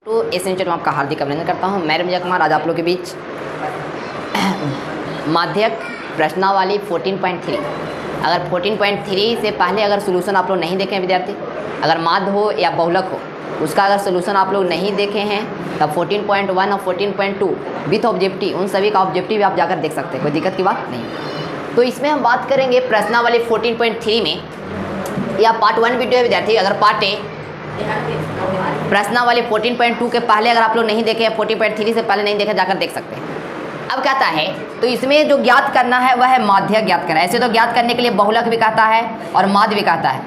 तो एसेंशियल में आपका हार्दिक अभिनंदन करता हूँ। मैं रमजा कुमार आज आप लोगों के बीच माध्यक प्रश्नावली 14.3 अगर 14.3 से पहले अगर सोल्यूशन आप लोग नहीं देखे हैं विद्यार्थी, अगर माध्य हो या बहुलक हो उसका अगर सोल्यूशन आप लोग नहीं देखे हैं तब 14.1 और 14.2 विथ ऑब्जेक्टिव उन सभी का ऑब्जेक्टिव आप जाकर देख सकते हैं, कोई दिक्कत की बात नहीं। तो इसमें हम बात करेंगे प्रश्नावली 14.3 में, या पार्ट 1 वीडियो है विद्यार्थी। अगर पार्ट ए प्रश्नावली 14.2 के पहले अगर आप लोग नहीं देखे, 14.3 से पहले नहीं देखे, जाकर देख सकते हैं। अब कहता है तो इसमें जो ज्ञात करना है वह है माध्यक ज्ञात करना है। ऐसे तो ज्ञात करने के लिए बहुलक भी कहता है और माध्य भी कहता है,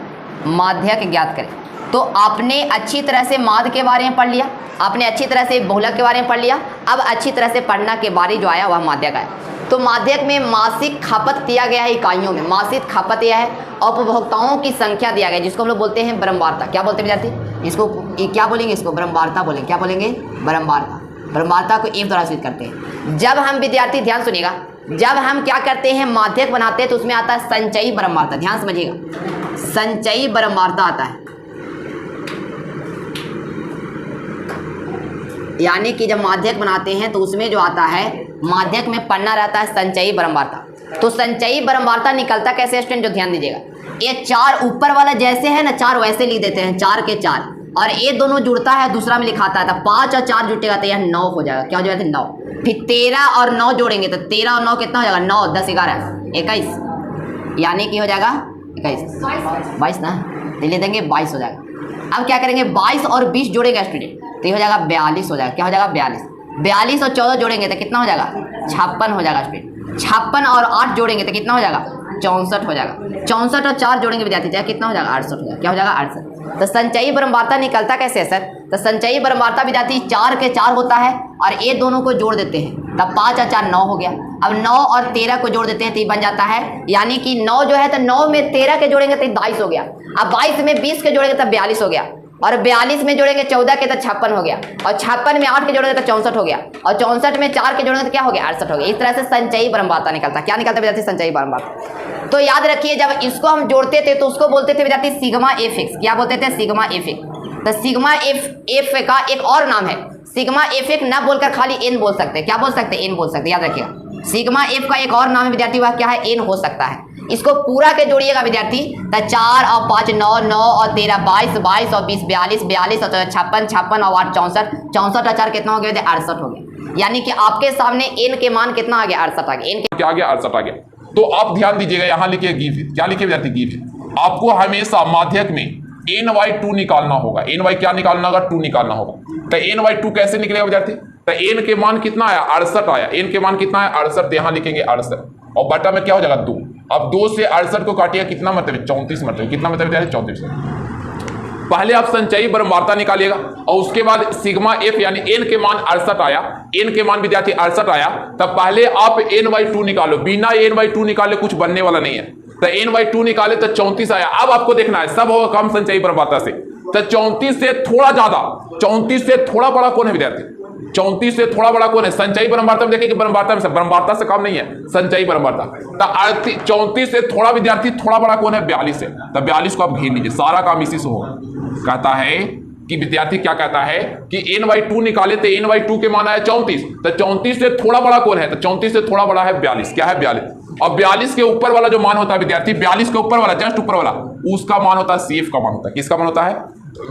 माध्यक ज्ञात करें। तो आपने अच्छी तरह से माध्य के बारे में पढ़ लिया, आपने अच्छी तरह से बहुलक के बारे में पढ़ लिया, अब अच्छी तरह से पढ़ना के बारी जो आया वह माध्यक आया। तो माध्यक में मासिक खपत दिया गया है इकाइयों में, मासिक खपत यह है, उपभोक्ताओं की संख्या दिया गया जिसको हम लोग बोलते हैं बारंबारता। क्या बोलते हैं विद्यार्थी? इसको क्या बोलेंगे? इसको बारंबारता बोलेंगे। क्या बोलेंगे? बारंबारता। बारंबारता को एफ द्वारा सूचित करते हैं। जब हम विद्यार्थी ध्यान सुनिएगा, जब हम क्या करते हैं माध्यक बनाते हैं तो उसमें आता है संचयी बारंबारता। ध्यान समझिएगा, संचयी बारंबारता आता है। यानी कि जब माध्यक बनाते हैं तो उसमें जो आता है माध्यक में पढ़ना रहता है संचयी बारंबारता। तो संचयी बारंबारता निकलता कैसे स्टूडेंट, जो ध्यान दीजिएगा, ये चार ऊपर वाला जैसे है ना, चार वैसे लिख देते हैं, 4 के 4, और ये दोनों जुड़ता है, दूसरा में लिखाता है तो 5 और 4 जुटेगा तो यह 9 हो जाएगा। क्या हो जाएगा? 9। फिर 13 और 9 जोड़ेंगे तो 13 और 9 कितना हो जाएगा? 9, 10, 11, 21, यानी कि हो जाएगा 21, 22 ना, ले देंगे 22 हो जाएगा। अब क्या करेंगे? 22 और 20 जोड़ेगा स्टूडेंट तो ये हो जाएगा 42 हो जाएगा। क्या हो जाएगा? 42। 42 और 14 जोड़ेंगे तो कितना हो जाएगा? 56 हो जाएगा स्टूडेंट। 56 और 8 जोड़ेंगे तो कितना हो जाएगा? 64 हो जाएगा। 64 और 4 जोड़ेंगे विद्यार्थी चाहे कितना हो जाएगा? 68 हो जाएगा। क्या हो जाएगा? 68। तो संचयी बारंबारता निकलता कैसे है सर? तो संचयी बारंबारता विद्यार्थी 4 के 4 होता है और ये दोनों को जोड़ देते हैं तब 5 और 4 9 हो गया। अब 9 और 13 को जोड़ देते हैं तो ये बन जाता है, यानी कि 9 जो है तो 9 में 13 के जोड़ेंगे तो 22 हो गया। अब 22 में 20 के जोड़ेंगे तब 42 हो गया, और 42 में जोड़ेंगे 14 के तो 56 हो गया, और 56 में 8 के जोड़ेंगे तो 64 हो गया, और 64 में 4 के जोड़ेंगे तो क्या हो गया? 68 हो गया। इस तरह से संचयी बारंबारता निकलता। क्या निकलता विद्यार्थी? संचयी बारंबारता। तो याद रखिए जब इसको हम जोड़ते थे तो उसको बोलते थे विद्यार्थी सिग्मा एफ एक्स। क्या बोलते थे? Sigma F x. तो सिग्मा एफ का एक और नाम है, सिग्मा एफ एक्स ना बोलकर खाली एन बोल सकते हैं। क्या बोल सकते हैं? एन बोल सकते हैं। याद रखिएगा सिग्मा एफ का एक और नाम है विद्यार्थी, वह क्या है? एन हो सकता है। इसको पूरा के जोड़िएगा विद्यार्थी तो 4 और 5 9, 9 और 13 22, 22 और 20 42, 42 और 56, 56 और 8 64, 64 और 4 कितना हो गया? 68 हो गया। यानी कि आपके सामने एन के मान कितना आ गया? 68 आ गया। एन क्या आ गया? 68 आ गया। तो आप ध्यान दीजिएगा, यहाँ लिखिए गिव। क्या लिखे विद्यार्थी? गिव। आपको हमेशा माध्यक में ny2 निकालना होगा। ny क्या निकालना होगा? 2 निकालना होगा। तो ny2 कैसे निकलेगा विद्यार्थी? तो n के मान कितना आया? 68 आया। n के मान कितना है? 68। यहाँ लिखेंगे 68 और बटा में क्या हो जाएगा? 2। अब 2 से 68 को काटिएगा कितना मतलब? 34 मतलब। कितना मतलब विद्यार्थी? 34। पहले आप संचयी बारंबारता निकालिएगा और उसके बाद सिग्मा एफ यानी n के मान 68 आया, n के मान विद्यार्थी 68 आया, तब पहले आप n/2 निकालो। बिना n/2 निकाले कुछ बनने वाला नहीं है। तो n/2 निकाले तो 34 आया। अब आपको देखना है सब होगा कम संचयी बारंबारता से। तो 34 से थोड़ा ज्यादा, 34 से थोड़ा बड़ा कौन है विद्यार्थी? 34 से थोड़ा बड़ा कौन है? संचयी बारंबारता में देखिए, बारंबारता से कम नहीं है संचयी बारंबारता। तो 34 से थोड़ा विद्यार्थी थोड़ा बड़ा कौन है? 42 है। तो 42 को आप घेर लीजिए, सारा काम इसी से होगा। कहता है कि विद्यार्थी क्या कहता है कि n/2 निकाले तो n/2 के मान आया 34। तो 34 से थोड़ा बड़ा कौन है? तो 34 से थोड़ा बड़ा है 42। क्या है? 42। और 42 के ऊपर वाला जो मान होता है विद्यार्थी, 42 के ऊपर वाला, जस्ट ऊपर वाला, उसका मान होता है CF का मान होता है। किसका मान होता है?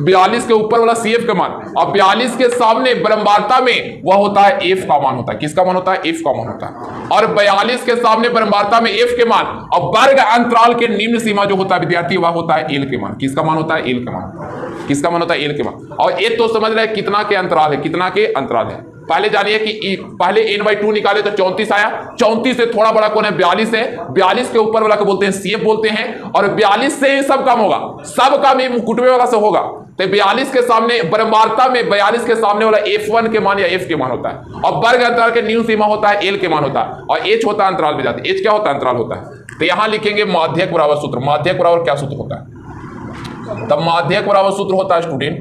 42 के ऊपर वाला CF का मान, और 42 के सामने बारंबारता में वह होता है F का मान होता है। किसका मान होता है? F का मान होता है। और 42 के सामने बारंबारता में F के मान, और वर्ग अंतराल के निम्न सीमा जो होता है विद्यार्थी वह होता है L के मान। किसका मान होता है? L के मान। किसका मान होता है? L के मान। और ये तो समझ रहे हैं कितना के अंतराल है, कितना के अंतराल है। पहले जानिए कि पहले n/2 निकाले तो 34 आया। 34 से थोड़ा बड़ा कौन है? 42 है। 42 के ऊपर वाला को बोलते हैं CF बोलते हैं, और 42 से ही सब काम होगा, सब काम कुटुंबे वाला से होगा। तो 42 के सामने बारंबारता में 42 के सामने वाला F1 के मान या F के मान होता है, और वर्ग अंतराल के निम्न सीमा होता है L के मान होता है, और H होता है अंतराल में जाती है। H क्या होता है? अंतराल होता है। तो यहां लिखेंगे माध्यक बराबर सूत्र। माध्यक बराबर क्या सूत्र होता है? तब माध्यक बराबर सूत्र होता है स्टूडेंट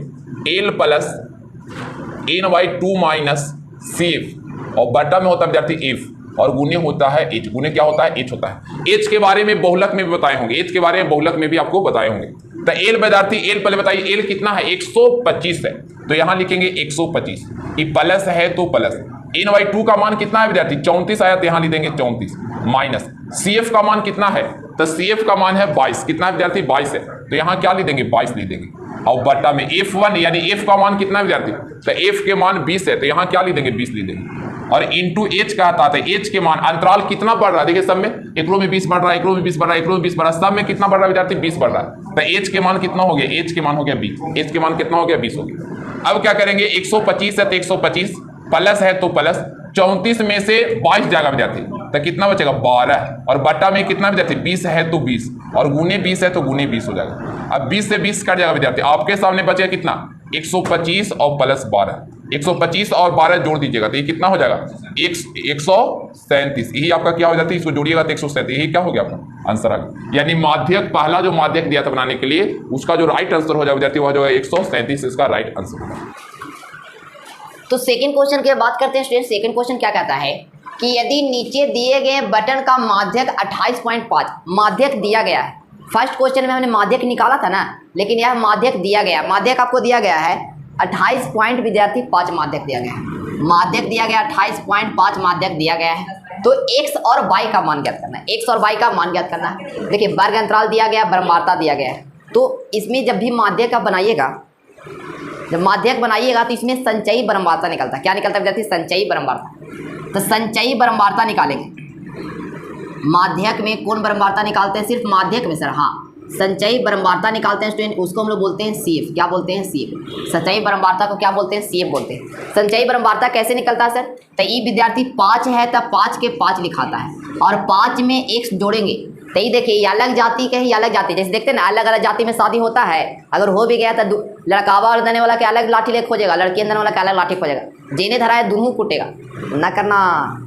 L + n/2 - CF, और बटा में होता है विद्यार्थी F। और गुने होता है एच। गुने क्या होता है? एच होता है। एच के बारे में बहुलक में भी बताए होंगे, एच के बारे में बहुलक में भी आपको बताए होंगे। तो एल विद्यार्थी, एल पहले बताइए, एल कितना है? 125 है, तो यहां लिखेंगे 125। ये प्लस है तो प्लस। NY2 का मान कितना है विद्यार्थी? 34 आया, तो यहां लिख देंगे 34 माइनस। CF का मान कितना है? तो CF का मान है 22। कितना है विद्यार्थी? 22 है, तो यहां क्या लिख देंगे? 22 लिख देंगे। और बट्टा में F1 यानी F का मान कितना है विद्यार्थी? तो F के मान 20 है, तो यहां क्या लिख देंगे? 20 लिख देंगे। और इंटू H का आता है, H के मान अंतराल कितना बढ़ रहा है? देखिए सब में, एकरो में 20 बढ़ रहा है, एकरो में 20 बढ़ रहा है, एकरो में 20 बढ़ रहा है, सब में कितना बढ़ रहा है विद्यार्थी? 20 बढ़ रहा है। तो H के मान कितना हो गया? H के मान हो गया 20। H के मान कितना हो गया? 20 हो गया। अब क्या करेंगे? 125 है तो 125, प्लस है तो प्लस, 34 में से 22 जाएगा विद्यार्थी, तो कितना बचेगा? 12। और बट्टा में कितना विद्यार्थी? 20 है तो 20, और गुने 20 है तो गुने 20 हो जाएगा। अब 20 से 20 कट जाएगा विद्यार्थी, आपके सामने बचेगा कितना? 125 और प्लस 12। 125 और 12 जोड़ दीजिएगा तो ये कितना हो जाएगा? 137। यही आपका क्या हो जाती है? इसको जोड़िएगा तो 137। यही क्या हो गया? आपका आंसर आ गया। यानी माध्यक, पहला जो माध्यक दिया था बनाने के लिए, उसका जो राइट आंसर हो जाएगा विद्यार्थी, वह जो है 137 इसका राइट आंसर होगा। तो सेकंड क्वेश्चन की बात करते हैं स्टूडेंट। सेकंड क्वेश्चन क्या कहता है कि यदि नीचे दिए गए बटन का माध्यक 28.5 माध्यक दिया गया है। फर्स्ट क्वेश्चन में हमने माध्यक निकाला था ना, लेकिन यह माध्यक दिया गया, माध्यक आपको दिया गया है 28.5 माध्यक दिया गया है। माध्यक दिया गया 28.5 माध्यक दिया गया है। तो x और y का मान ज्ञात करना है। x और y का मान ज्ञात करना है। देखिए वर्ग अंतराल दिया गया, बरमारता दिया गया है। तो इसमें जब भी माध्यक आप बनाइएगा, जब माध्यक बनाइएगा तो इसमें संचयी बरमारता निकलता है। क्या निकलता है विद्यार्थी? संचयी बरमारता। तो संचयी बरमारता निकालेंगे। माध्यक में कौन बरमारता निकालते हैं? सिर्फ माध्यक में सर, हाँ, संचयी बरमारता निकालते हैं स्टूडेंट, उसको हम लोग बोलते हैं CF। क्या बोलते हैं? CF। संचयी बरमारता को क्या बोलते हैं? CF बोलते हैं। संचयी बरमारता कैसे निकलता है सर? तो ये विद्यार्थी 5 है तो 5 के 5 लिखाता है, और 5 में x जोड़ेंगे तो ये देखिए, ये अलग जाति के ही अलग जाति, जैसे देखते हैं ना अलग अलग जाति में शादी होता है, अगर हो भी गया तो लड़कावा और देने वाला के अलग लाठी ले खोजेगा, लड़की देने वाला के अलग लाठी खोजेगा, जेने धरा है दोनों कूटेगा, ना करना।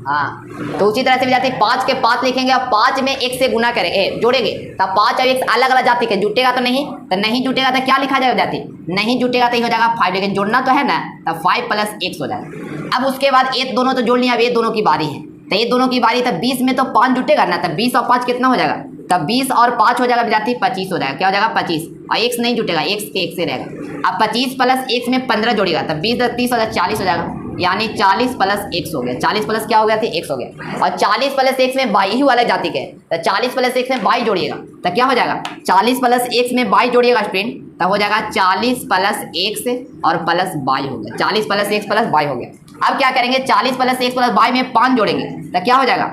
हाँ, तो उसी तरह से भी जाते 5 के 5 लिखेंगे और 5 में 1 से गुना करेंगे, जोड़ेंगे, तब 5 और 1 अलग अलग जाति के, जुटेगा तो नहीं जुटेगा तो क्या लिखा जाएगा जाति? नहीं जुटेगा तो ही हो जाएगा 5, लेकिन जोड़ना तो है ना, तब 5 + x हो जाएगा। अब उसके बाद ये दोनों तो जोड़ लिया, अब ये दोनों की बारी है, तो ये दोनों की बारी, तब 20 में तो 5 जुटेगा ना, तब 20 और 5 कितना हो जाएगा? तब 20 और 5 हो जाएगा विद्यार्थी 25 हो जाएगा। क्या हो जाएगा? 25, और x नहीं जुटेगा, x के 1 से रहेगा। अब 25 + x में 15 जोड़ेगा, तब 20 + 30 हो जाएगा 40 हो जाएगा, यानी 40 + x हो गया। 40 + क्या हो गया थी? x हो गया। और 40 + x में 22 ही वाले जाति के, तो 40 + x में 22 जोड़िएगा, तो क्या हो जाएगा? 40 + x में 22 जोड़िएगा स्टूडेंट, तब हो जाएगा 40 + x और प्लस 22 हो गया। 40 + x + 22 हो गया। अब क्या करेंगे? 40 + x + 22 में 5 जोड़ेंगे, तो क्या हो जाएगा?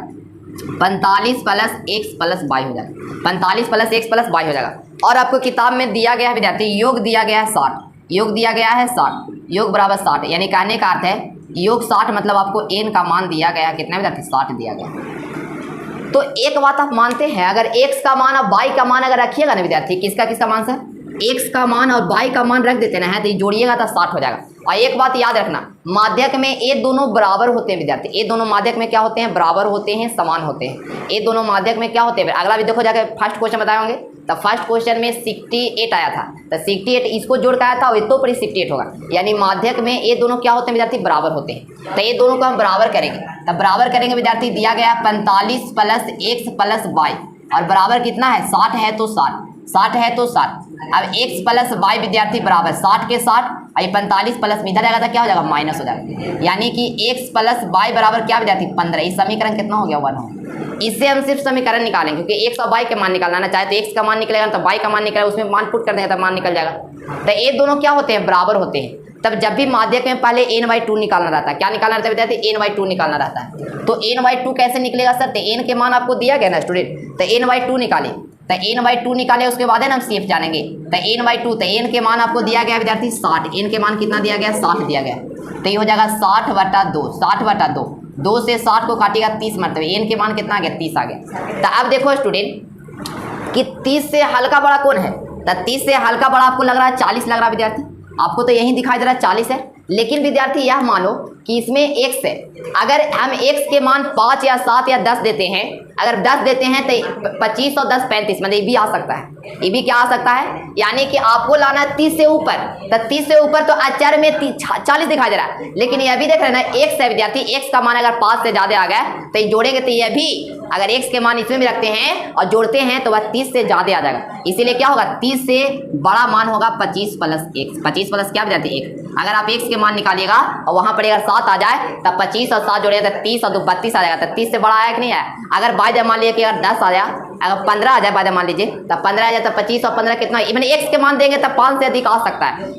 45 + x + 22 हो जाएगा। 45 + x + 22 हो जाएगा। और आपको किताब में दिया गया है विद्यार्थी, योग दिया गया है 60, योग दिया गया है 60, योग बराबर 60, यानी कहने का अर्थ है योग 60 मतलब आपको n का मान दिया गया कितना विद्यार्थी? 60 दिया गया। तो एक बात आप मानते हैं, अगर x का मान और y का मान अगर रखिएगा ना विद्यार्थी, किसका मान सर? x का मान और y का मान रख देते ना है, तो जोड़िएगा तो 60 हो जाएगा। और एक बात याद रखना, माध्यक में ये दोनों बराबर होते हैं विद्यार्थी, ये दोनों माध्यक में क्या होते हैं? बराबर होते हैं, समान होते हैं। ये दोनों माध्यक में क्या होते हैं? अगला भी देखो जाकर फर्स्ट क्वेश्चन बताए होंगे, तो फर्स्ट क्वेश्चन में 68 आया था, तो 68 इसको जोड़ के आया था, और तो पर 68 होगा, यानी माध्यक में ये दोनों क्या होते हैं विद्यार्थी? बराबर होते हैं। तो ये दोनों को हम बराबर करेंगे, तब बराबर करेंगे विद्यार्थी, दिया गया 45 + x + y, और बराबर कितना है? 60 है तो 60, 60 है तो 60। अब x + y विद्यार्थी बराबर 60 के 60, और ये 45 प्लस में इधर जाएगा तो क्या हो जाएगा? माइनस हो जाएगा, यानी कि x + y बराबर क्या विद्यार्थी? 15। इस समीकरण कितना हो गया? 1 हो गया। इससे हम सिर्फ समीकरण निकालेंगे, क्योंकि x और y के मान निकालना ना, चाहे तो x का मान निकलेगा तो y का मान निकलेगा, उसमें मान पुट कर देंगे तो मान निकल जाएगा। तो ये दोनों क्या होते हैं? बराबर होते हैं। तब जब भी माध्यक में पहले n/2 निकालना रहता है, क्या निकालना रहता है विद्यार्थी? n/2 निकालना रहता है। तो n/2 कैसे निकलेगा सर? तो n के मान आपको दिया गया ना स्टूडेंट, तो n/2 निकाले, तो n/2 निकाले, उसके बाद है ना हम CF जानेंगे। तो n/2, तो n के मान आपको दिया गया विद्यार्थी 60, n के मान कितना दिया गया? 60 दिया गया, तो ये हो जाएगा 60/2, 60/2, 2 से 60 को काटिएगा 30 मरतबे, n के मान कितना आ गया? 30 आ गया। तो अब देखो स्टूडेंट कि 30 से हल्का बड़ा कौन है? तो 30 से हल्का बड़ा आपको लग रहा है 40 लग रहा है विद्यार्थी, आपको तो यही दिखाई दे रहा है 40 है, लेकिन विद्यार्थी यह मानो कि इसमें x है, अगर हम x के मान 5 या 7 या 10 देते हैं, अगर 10 देते हैं तो 25 और 10 35, मतलब ये भी आ सकता है, ये भी क्या आ सकता है, यानी कि आपको लाना है 30 से ऊपर, तो 30 से ऊपर तो अचर में 40 दिखाई दे रहा है, लेकिन ये भी देख रहे हैं ना x है विद्यार्थी, x का मान अगर 5 से ज़्यादा आ गया तो ये जोड़ेंगे तो ये भी, अगर x के मान इसमें भी रखते हैं और जोड़ते हैं तो वह 30 से ज़्यादा आ जाएगा, इसीलिए क्या होगा 30 से बड़ा मान होगा 25 प्लस x, 25 प्लस क्या विद्यार्थी 1, अगर आप x के मान निकालिएगा और वहाँ पर अगर 7 आ जाए तब 25 और 7 जोड़ेगा तो 30 और 2 32 आ जाएगा, तो 30 से बड़ा आया कि नहीं आया। अगर बाय मान लीजिए कि अगर 10 आ जाए, अगर 15 आ जाए बाय मान लीजिए, तब 15 आ जाए तो 25 और 15 कितना, इवन x के मान देंगे तब 5 से अधिक आ सकता है,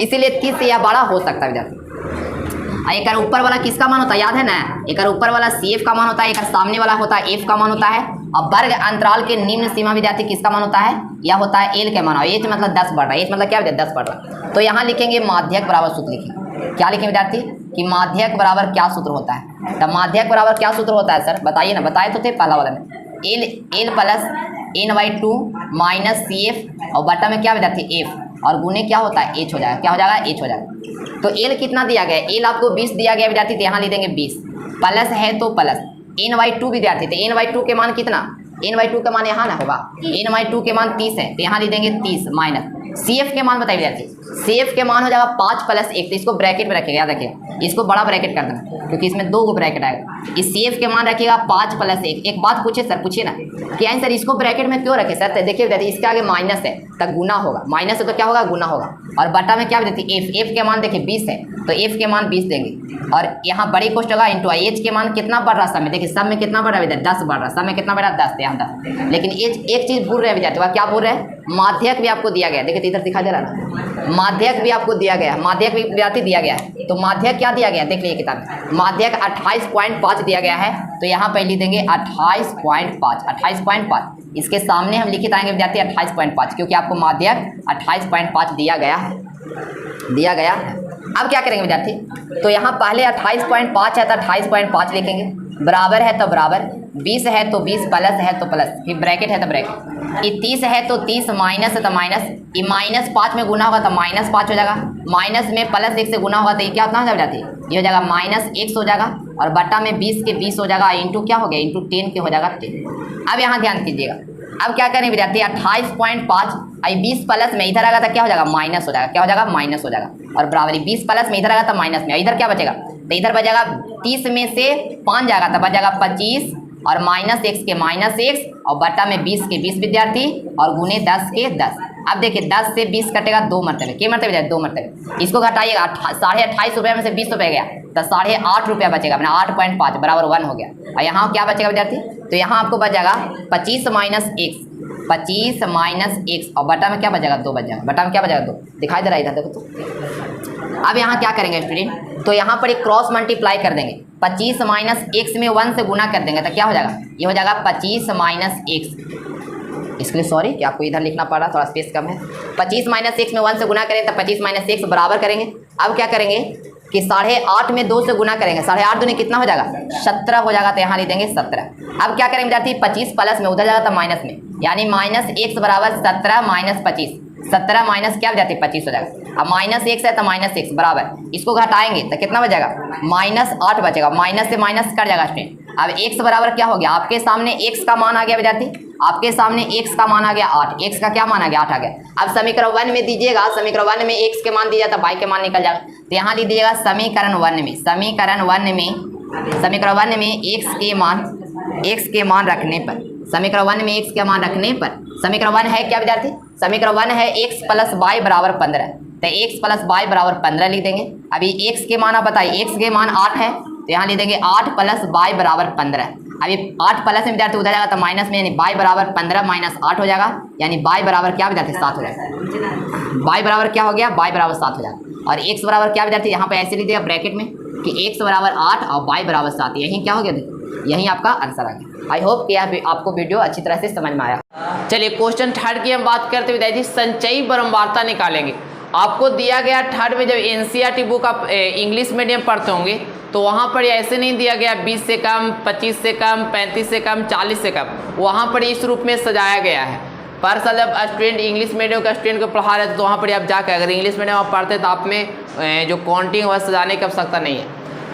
इसीलिए 30 से यह बड़ा हो सकता है विद्यार्थी। एक ऊपर वाला किसका मान होता है, याद है ना, एक ऊपर वाला CF का मान होता है, एक सामने वाला होता है F का मान होता है, और वर्ग अंतराल के निम्न सीमा विद्यार्थी किसका मान होता है, यह होता है L के मान, और H मतलब 10 बढ़ रहा है, H मतलब क्या विद्यार्थी 10 बढ़ रहा है। तो यहाँ लिखेंगे माध्यक बराबर सूत्र लिखेंगे, क्या लिखेंगे विद्यार्थी कि माध्यक बराबर क्या सूत्र होता है, तो माध्यक बराबर क्या सूत्र होता है सर बताइए ना, बताए तो थे पहला वाला में, L plus n/2 minus CF और बटा में क्या विद्यार्थी F, और गुने क्या होता है H हो जाएगा, क्या हो जाएगा H हो जाएगा। तो L कितना दिया गया है, L आपको 20 दिया गया विद्यार्थी, तो यहाँ ले देंगे 20, प्लस है तो प्लस n/2 विद्यार्थी, तो n/2 के मान कितना, n/2 का मान यहाँ ना होगा, n/2 के मान 30 है, तो यहाँ ले देंगे 30 माइनस CF के मान बताइए विद्यार्थी, CF के मान हो जाएगा 5 प्लस 1, तो इसको ब्रैकेट में रखिएगा, याद रखिए इसको बड़ा ब्रैकेट कर देना क्योंकि इसमें 2 ब्रैकेट आएगा, इस CF के मान रखिएगा 5 प्लस 1। एक बात पूछे सर, पूछिए ना कि सर इसको ब्रैकेट में क्यों रखे सर, तो देखिए विद्यार्थी इसके आगे माइनस है तो गुना होगा, माइनस है तो क्या होगा गुना होगा, और बटा में क्या विद्यार्थी F के मान देखिए 20 है तो F के मान 20 देंगे, और यहाँ बड़ी कोष्ट होगा इंटू H के मान कितना बढ़ रहा सब में, देखिए सब में कितना बढ़ रहा है विद्यार्थी 10 बढ़ रहा है, सब में कितना बढ़ रहा है 10, यहाँ 10, लेकिन एक चीज़ भूल रहे हैं विद्यार्थी, वह क्या भूल रहे हैं, माध्यक भी आपको दिया गया, देखिए इधर दिखाई दे रहा है, माध्यक भी आपको दिया गया है, माध्यक भी विद्यार्थी दिया गया है, तो माध्यक क्या दिया गया है देख लीजिए किताब में, माध्यक 28.5 दिया गया है, तो यहाँ पर लिख देंगे 28.5, इसके सामने हम लिखित आएंगे विद्यार्थी 28.5, क्योंकि आपको माध्यक 28.5 दिया गया है। अब क्या करेंगे विद्यार्थी, तो यहाँ पहले 28.5 है तो 28.5 लिखेंगे, बराबर है तो बराबर, 20 है तो 20, प्लस है तो प्लस, फिर ब्रैकेट है तो ब्रैकेट, ये 30 है तो 30, माइनस है तो माइनस, ये -5 में गुना होगा तो -5 हो जाएगा, माइनस में प्लस 1 से गुना होगा तो ये क्या होता है जाती है, ये हो जाएगा -x हो जाएगा, और बटा में 20 के 20 हो जाएगा, इंटू क्या हो गया इंटू 10 के हो जाएगा 10। अब यहाँ ध्यान दीजिएगा, अब क्या करें विद्यार्थी 28.5 20 प्लस में इधर आएगा तो क्या हो जाएगा माइनस हो जाएगा, क्या हो जाएगा माइनस हो जाएगा, और बराबरी 20 प्लस में इधर आएगा तो माइनस में, इधर क्या बचेगा, तो इधर बचेगा 30 में से 5 जाएगा तो बचेगा 25, और -x के -x, और बटा में 20 के 20 विद्यार्थी, और गुने 10 के 10। अब देखिए 10 से 20 कटेगा 2 मरतबे, क्या मरतबे जाए 2 मरतबे, इसको घटाइएगा 28.5 रुपये में से 20 रुपये गया तो 8.5 रुपया बचेगा, अपना 8.5 बराबर 1 हो गया, और यहाँ क्या बचेगा विद्यार्थी, तो यहाँ आपको बच जाएगा 25 माइनस x, और बटा में क्या बचेगा 2 बच जाएगा, बटा में क्या बचेगा 2 दिखाई दे रहा है इधर देखो तो। अब यहाँ क्या करेंगे स्टूडेंट, तो यहाँ पर एक क्रॉस मल्टीप्लाई कर देंगे, 25 माइनस x में 1 से गुना कर देंगे तो क्या हो जाएगा, ये हो जाएगा 25 माइनस x, इसके लिए सॉरी कि आपको इधर लिखना पड़ रहा, थोड़ा स्पेस कम है, 25 माइनस x में 1 से गुना करें तो 25 माइनस x बराबर करेंगे। अब क्या करेंगे कि 8.5 में 2 से गुना करेंगे, 8.5 दूनी कितना हो जाएगा 17 हो जाएगा, तो यहाँ लिख देंगे 17। अब क्या करेंगे विद्यार्थी 25 प्लस में उधर जाएगा तो माइनस में, यानी -x बराबर 17 माइनस 25, 17 माइनस क्या विद्यार्थी 25 हो जाएगा, अब -x है तो -x बराबर, इसको घटाएंगे तो कितना बचेगा -8 बचेगा, माइनस से माइनस कट जाएगा इसमें। अब x बराबर क्या हो गया, आपके सामने x का मान आ गया विद्यार्थी, आपके सामने x का मान आ गया 8, x का क्या मान आ गया 8 आ गया। अब समीकरण 1 में दीजिएगा, समीकरण 1 में x के मान दिया था y के मान निकल जाएगा, तो यहाँ लिख दीजिएगा समीकरण 1 में x के मान रखने पर, समीकरण 1 में x के मान रखने पर, समीकरण 1 है क्या विद्यार्थी, समीकरण 1 है x प्लस y बराबर 15, तो x प्लस y बराबर 15 लिख देंगे। अभी x के मान आप बताइए, x के मान 8 है तो यहाँ लिख देंगे 8 प्लस y बराबर 15। अभी 8 प्लस में विद्यार्थी उधर जाएगा तो माइनस में, यानी y बराबर 15 माइनस 8 हो जाएगा, यानी y बराबर क्या विद्यार्थी 7 हो जाएगा, y बराबर क्या हो गया y बराबर 7 हो जाएगा, और x बराबर क्या विद्यार्थी यहाँ पे ऐसे लिख दिया ब्रैकेट में कि x बराबर 8 और y बराबर 7, यही क्या हो गया, यही आपका आंसर आ गया। आई होप कि आपको वीडियो अच्छी तरह से समझ में आया। चलिए क्वेश्चन 3 की हम बात करते हुए विद्यार्थी संचयी बारंबारता निकालेंगे। आपको दिया गया 3 में जब एनसीईआरटी बुक आप इंग्लिश मीडियम पढ़ते होंगे तो वहाँ पर ऐसे नहीं दिया गया 20 से कम, 25 से कम, 35 से कम, 40 से कम, वहाँ पर इस रूप में सजाया गया है। पर साल जब स्टूडेंट इंग्लिश मीडियम का स्टूडेंट को पढ़ा रहे थे तो वहाँ पर आप जाकर अगर इंग्लिश मीडियम आप पढ़ते तो आप में जो काउंटिंग वह सजाने की आवश्यकता नहीं है।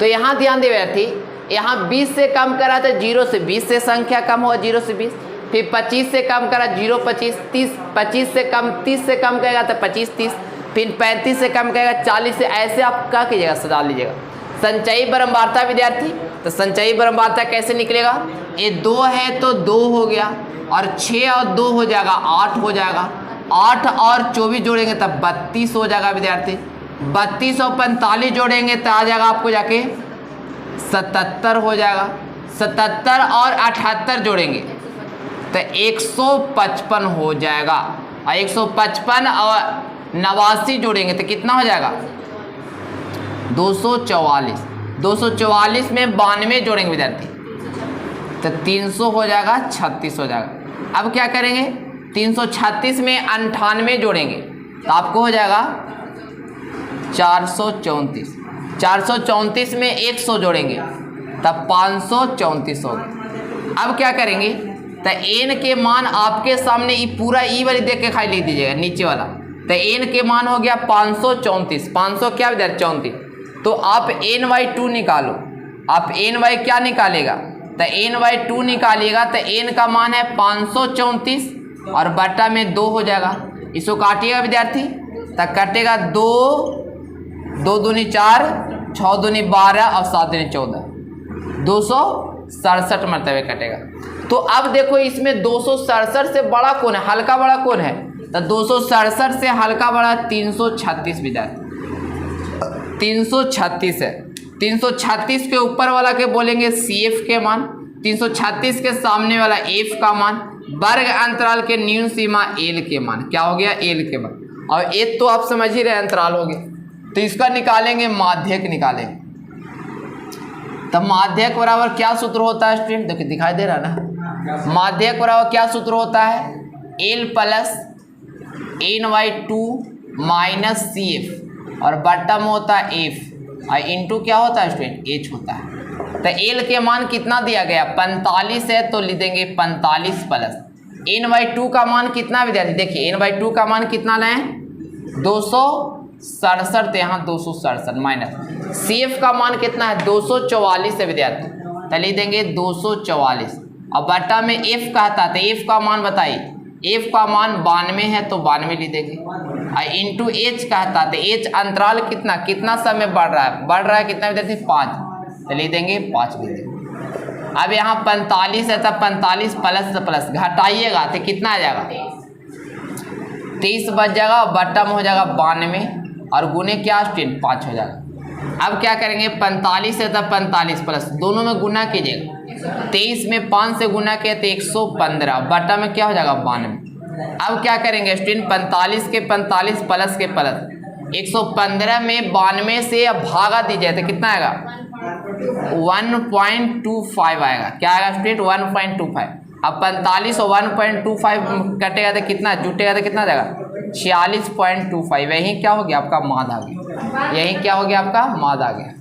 तो यहाँ ध्यान दे विद्यार्थी, यहाँ 20 से कम करा तो 0 से 20 से संख्या कम होगा, 0 से 20। फिर 25 से कम करा 0 25 30, 25 से कम 30 से कम करेगा तो 25 30, फिर 35 से कम करेगा 40 से, ऐसे आप क्या कीजिएगा, सजा लीजिएगा संचयी बारंबारता विद्यार्थी। तो संचयी बारंबारता कैसे निकलेगा, ये 2 है तो 2 हो गया, और 6 और 2 हो जाएगा 8 हो जाएगा, 8 और 24 जोड़ेंगे तब 32 हो जाएगा विद्यार्थी। 32 और 45 जोड़ेंगे तो आ जाएगा आपको जाके 77 हो जाएगा। 77 और 78 जोड़ेंगे तो 155 हो जाएगा, और 155 और 89 जोड़ेंगे तो कितना हो जाएगा, 244। 244 में 92 जोड़ेंगे विद्यार्थी तो 300 हो जाएगा, 36 हो जाएगा। अब क्या करेंगे, 336 में 98 जोड़ेंगे तो आपको हो जाएगा 434। 434 में 100 जोड़ेंगे तब 534 होगा। अब क्या करेंगे, तो एन के मान आपके सामने ये पूरा ई वाली देख के खाली लिख दीजिएगा नीचे वाला। तो एन के मान हो गया 534, 500 क्या विद्यार्थी 34। तो आप एन बाई 2 निकालो, आप एन बाई क्या निकालेगा, तो एन बाई 2 निकालिएगा तो एन का मान है 534 और बट्टा में 2 हो जाएगा। इसको काटिएगा विद्यार्थी तो कटेगा 2 2 दूनी 4, 6 दूनी 12 और 7 दूनी 14, 267 मरतबे कटेगा। तो अब देखो इसमें 267 से बड़ा कौन है, हल्का बड़ा कौन है, तो 267 से हल्का बड़ा 336 विद्यार्थी, 336 है। 336 के ऊपर वाला के बोलेंगे CF के मान, 336 के सामने वाला F का मान, वर्ग अंतराल के न्यून सीमा L के मान, क्या हो गया L के मान, और एक तो आप समझ ही रहे अंतराल हो गया। तो इसका निकालेंगे माध्यक निकालेंगे। तो माध्यक बराबर क्या सूत्र होता है स्टूडेंट, देखिए दिखाई दे रहा ना, माध्यक बराबर क्या सूत्र होता है, L plus n/2 minus CF और बट्टा में होता है F और इंटू क्या होता है स्टूडेंट H होता है। तो L के मान कितना दिया गया 45 है तो लिख देंगे 45 प्लस n/2 का मान कितना विद्यार्थी, देखिए n/2 का मान कितना लाए 267, तो यहाँ 267 माइनस CF का मान कितना है 244 है विद्यार्थी, तो लिख देंगे 244 और बट्टा में F कहता है तो F का मान बताइए, F का मान 92 है तो 92 लिख देंगे और इंटू H कहता तो H अंतराल कितना कितना समय बढ़ रहा है कितना विद्यार्थी 5, तो लिख देंगे 5 लिख देंगे। अब यहाँ 45 है तब 45 प्लस प्लस घटाइएगा तो कितना आ जाएगा 23 बच जाएगा और बट्टा में हो जाएगा 92 और गुने क्या स्टूडेंट 5 हो जाएगा। अब क्या करेंगे 45 है तब 45 प्लस दोनों में गुना कीजिएगा, 23 में 5 से गुना किया तो 115 बट्टा में क्या हो जाएगा 92। अब क्या करेंगे स्टूडेंट 45 के 45 प्लस के प्लस 115 में 92 से अब भागा दीजिए तो कितना आएगा 1.25 आएगा, क्या आएगा स्टूडेंट 1.25। अब 45 और 1.25 कटेगा तो कितना जुटेगा तो कितना जाएगा 46.25। यही क्या हो गया आपका माद आ गया, यही क्या हो गया आपका माद आ गया।